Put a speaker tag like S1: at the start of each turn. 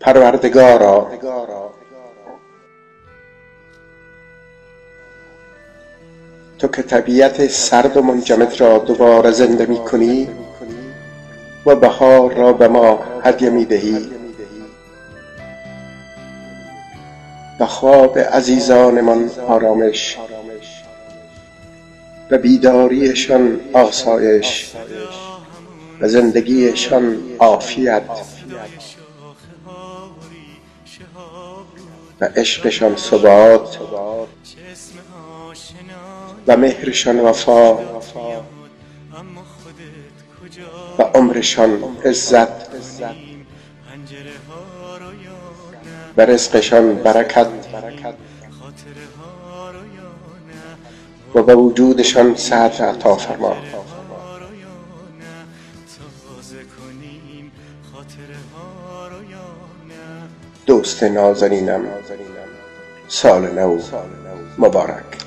S1: پروردگارا، تو که طبیعت سرد و منجمد را دوباره زنده می کنی و بهار را به ما هدیه می دهی و خواب عزیزانمان آرامش و بیداریشان آسایش و زندگیشان عافیت و عشقشان ثبات و مهرشان وفا و عمرشان عزت و رزقشان برکت و به وجودشان صحت عطا فرما. دوست نازنینم، سال نو مبارک.